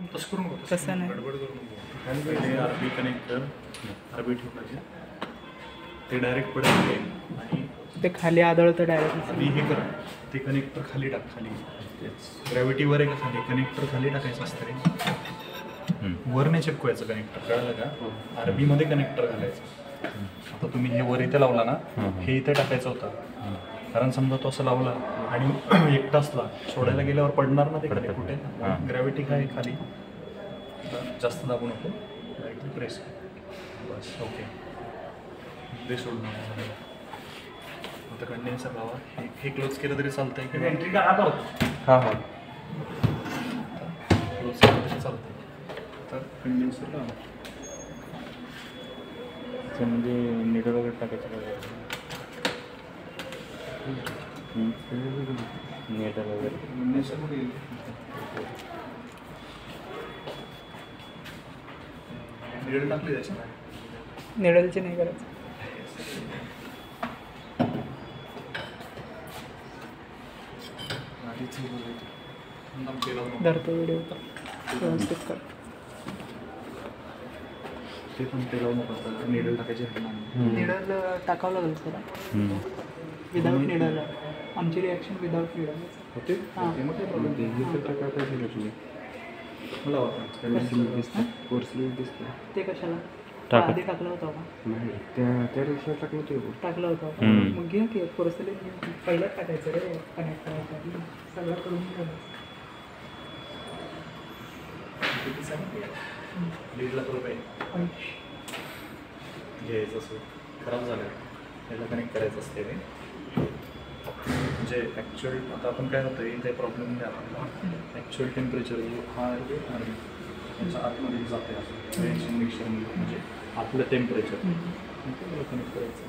तसं करू नको, तसं नाही. गडबड करू नको. पहिले आरबी कनेक्ट कर, आरबी ठेवायचे, ते डायरेक्ट पडेल आणि ते खाली आदळतं डायरेक्ट. आधी हे कर, ते कनेक्टर खाली टाक. खाली ग्रॅव्हिटीवर आहे का खाली, कनेक्टर खाली टाकायचं असतं रे, वर नाही चिपकवायचं कनेक्टर, कळलं का? आरबीमध्ये कनेक्टर घालायचं. आता तुम्ही हे वर इथे लावला ना, हे इथे टाकायचं होतं, कारण समजा तो असं लावला आणि एकटा असला, सोडायला गेल्यावर पडणार ना ते खाली कुठे. ग्रॅव्हिटी काय खाली, जास्त दाबू नको, डायरेक्टली प्रेस बस. ओके, ते सोडून आता कंडेन्सर लावा. हे क्लोज केलं तरी चालतंय किंवा एंट्री का आता होतं. हां हां, क्लोज केलं तरी चालतंय. तर कंडेन्सर लावा. म्हणजे नीडल वगैरे टाकायचं नीडल वगैरे. कंडेन्सर कुठे येईल? नीडल टाकली त्याच्यात. निडलचे नाही करायचं. धरतो व्हिडिओ व्यवस्थित कर. ते पण ते लावून नका, नीडल टाकायचे. निडल टाकावं लागेल सर. विदाऊट निडल आमची रिॲक्शन विदाऊट निडल होते. हां. मला वाटतं कोर्सली दिसतं ते कशाला टाका. आधी टाकलं होतं का? नाही, त्या दिवसाला टाकलं ते टाकलं होतं का? मग घे की पोर्सली पहिल्याच टाकायचं रे, कनेक्ट करायचं सगळं करून ठेवायचं. ₹1,50,000 घ्यायचं असं खराब झालं त्याला कनेक्ट करायचं असते ते. म्हणजे ॲक्च्युअल आता आपण काय होतं इथे प्रॉब्लेम नाही आपल्याला. ॲक्च्युअल टेम्परेचर हा आहे आणि त्याच्या आतमध्ये जाते असं रिॲक्शन मिक्सरमध्ये, म्हणजे आपलं टेम्परेचर कनेक्ट करायचं.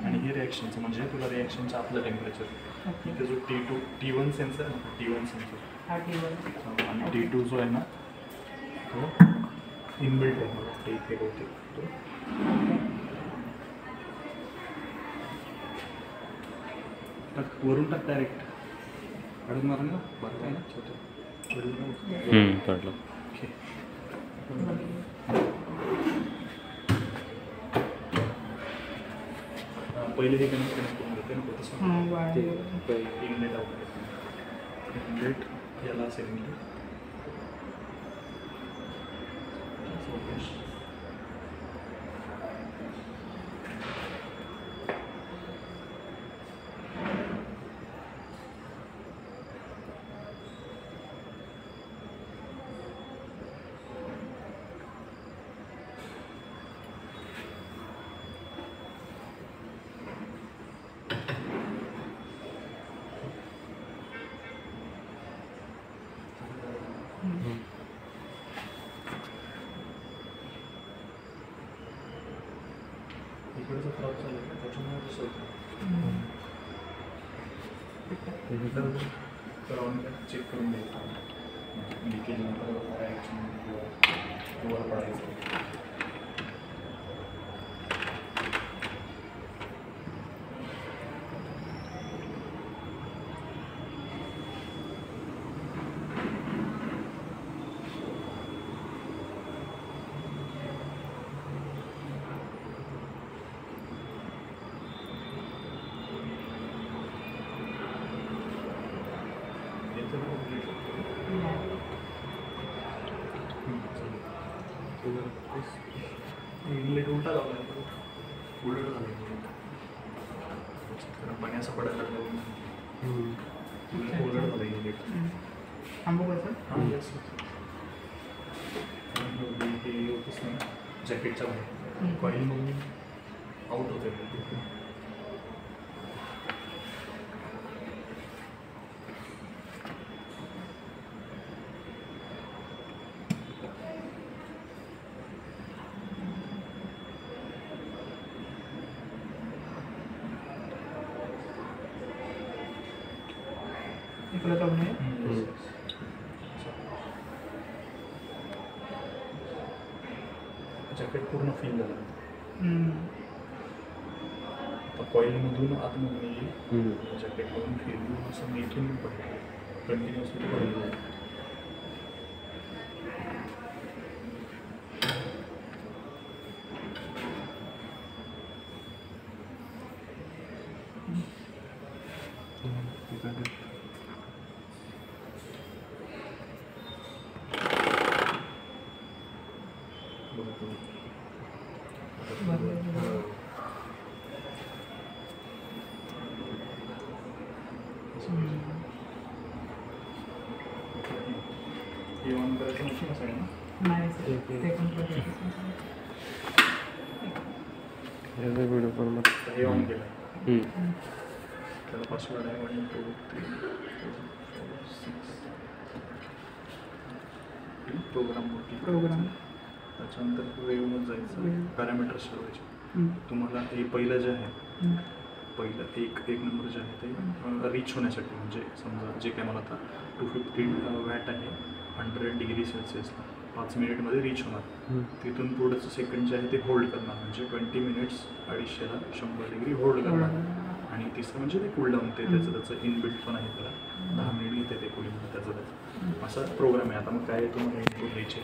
आणि हे रिॲक्शनचं म्हणजे तुला रिॲक्शनचं आपलं टेम्परेचर. इथे जो T1 सेन्सर आहे ना, T1 सेन्सर हा T1 आणि T2 जो आहे ना तो इनबिल्ट आहे. मला ते इथे होते तो टाक, वरून टाक डायरेक्ट. काढून मारून ना, बरं आहे ना छोटं पडलं. ओके. पहिले हे कनेक्ट करून घेते नको तसं इनलेट आउटलेट. इनलेट याला असेल इनलेट. इकडचं खराब झालं ना, त्याच्यामुळे कसं होतं चेक करून द्यायचं लिकेज नंतर रिॲक्शन वर पडायचं. इनलेट उलटा लावला उलट झालं पाणी असं पडायला लागलं. उलट झालं इनलेट. थांबू कसं? हां येस. हे होतच नाही जॅकेटच्या बाहेर कॉईल मग आउट होते. इकडे जाऊन जॅकेट पूर्ण फील झालं. आता कॉईलमधून आतमधून येईल जॅकेटमधून फील असं मी इथून पडलं कंटिन्युअसली भरलं जाईल. हे ऑन करायचं मशीन असायला ना. नाही सर ते पण करायचं. व्हिडिओ कॉल तर हे ऑन केलं त्याला पासवर्ड आहे 1 2 3 6 प्रोग्राम त्याच्यानंतर वेव्हमध्ये जायचं पॅरामीटर्स ठरवायचे. तुम्हाला हे पहिलं जे आहे पहिलं एक नंबर जे आहे ते रीच होण्यासाठी म्हणजे समजा जे काय मला आता 250 वॅट आहे 100 डिग्री सेल्सिअसला 5 मिनिटमध्ये रीच होणार. तिथून पुढचं सेकंड जे आहे ते होल्ड करणार म्हणजे 20 मिनिट्स 250ला 100 डिग्री होल्ड करणार. आणि तिसरं म्हणजे ते कूलडाऊन ते त्याचं इनबिल्ट पण आहे त्याला 10 मिनिट घेते ते कूलिंग त्याचं असा प्रोग्राम आहे. आता मग काय तुम्हाला इनपुट द्यायचे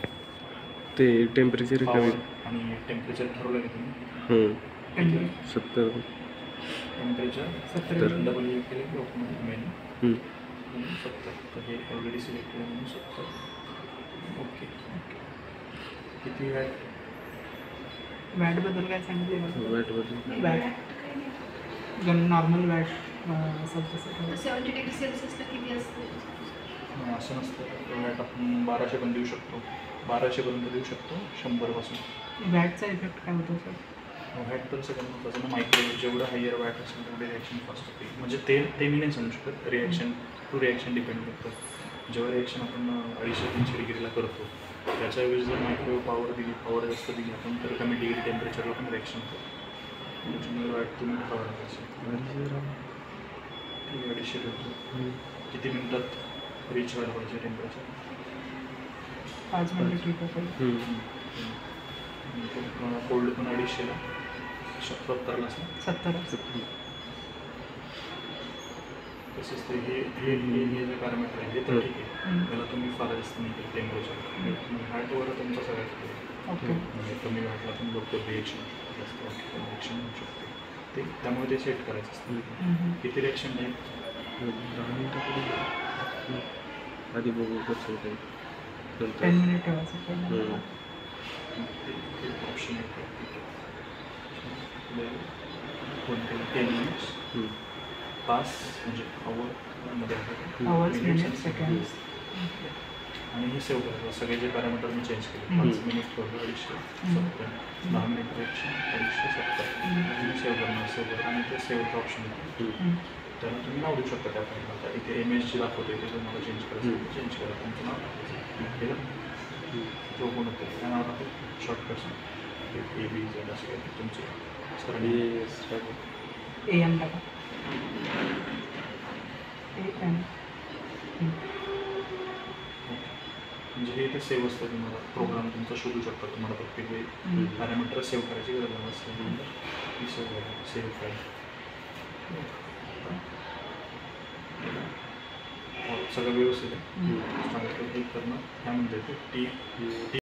ते टेम्परेचर पॉवर आणि टेम्परेचर ठरवलं की तुम्ही 70 टेम्परेचर 70 डबल केले की मेन 70. तर हे ऑलरेडी सिलेक्ट केलं म्हणून 70. ओके किती वॅट वॅटबद्दल काय सांगितलं मला? वॅटबद्दल वॅट नॉर्मल वॅट असं तसं 70 डिग्री सेल्सिअसला किती असतं? असं नसतं. वॅट आपण 1200 पण देऊ शकतो 1200पर्यंत देऊ शकतो 100पासून. वॅटचा इफेक्ट काय होतो सर? वॅट तर सगळ्यांना महत्त्वाचं मायक्रोवेव्ह जेवढं हायर वॅट असेल तेवढे रिॲक्शन फास्ट होते. म्हणजे ते मी नाही सांगू शकत. रिॲक्शन टू रिॲक्शन डिपेंड करतं. जेव्हा रिॲक्शन आपण 250-300 डिग्रीला करतो त्याच्याऐवजी जर मायक्रोवेव्ह पॉवर जास्त दिली आपण तर कमी डिग्री टेम्परेचरला पण रिॲक्शन होतं. त्याच्यामुळे वॅट तुम्ही ठरवा लागायचं. 250 होतो. किती मिनटात रीच व्हायला पाहिजे टेम्परेचर? 5 मिनिट ठीक आहे. कोल्ड पण 250ला 70ला असं 70 तसंच ते हे जे पॅरामीटर आहे हे तर ठीक आहे. त्याला तुम्ही फार जास्त नाही केलं टेम्परेचर हॅटवर तुमचा सगळ्यात ओके. म्हणजे कमी वाटला पण लवकर रिएक्शन जास्त रिएक्शन होऊ शकते ते त्यामुळे ते सेट करायचं असतं. किती रिएक्शन नाही 10 मिनिटापूर्वी आधी बघू कसं होतं 10 मिनिट ठेवायचं पहिलं. ऑप्शन आहे 10 मिनिट्स पास म्हणजे आवरमध्ये आवर्स मिनिट सेकंड्स आणि हे सेव्ह करायचं. सगळे जे पॅरामीटर मी चेंज केले 5 मिनिट ठेवलं 270 10 मिनिट रिएक्शन 270 सेव्ह करणार आणि ते सेव्हचं ऑप्शन आहे त्याला तुम्ही नाव देऊ शकता. त्या पॉईंटला इथे इमेज जी दाखवते ते तुम्हाला चेंज करायचं चेंज करा तुमचं नाव केलं जो कोण होतं त्या नाव टाकून शॉर्टकट्स ABZ असे काही तुमचे सरणी AM टाका AM म्हणजे हे इथे सेव्ह असतं. तुम्हाला प्रोग्राम तुमचा शोधू शकता. तुम्हाला प्रत्येक वेळी पॅरामीटर सेव्ह करायची गरज नसते. सेव्ह फाईल सगळं व्यवस्थित आहे. सांगितलं हे करणं काय म्हणते ते टी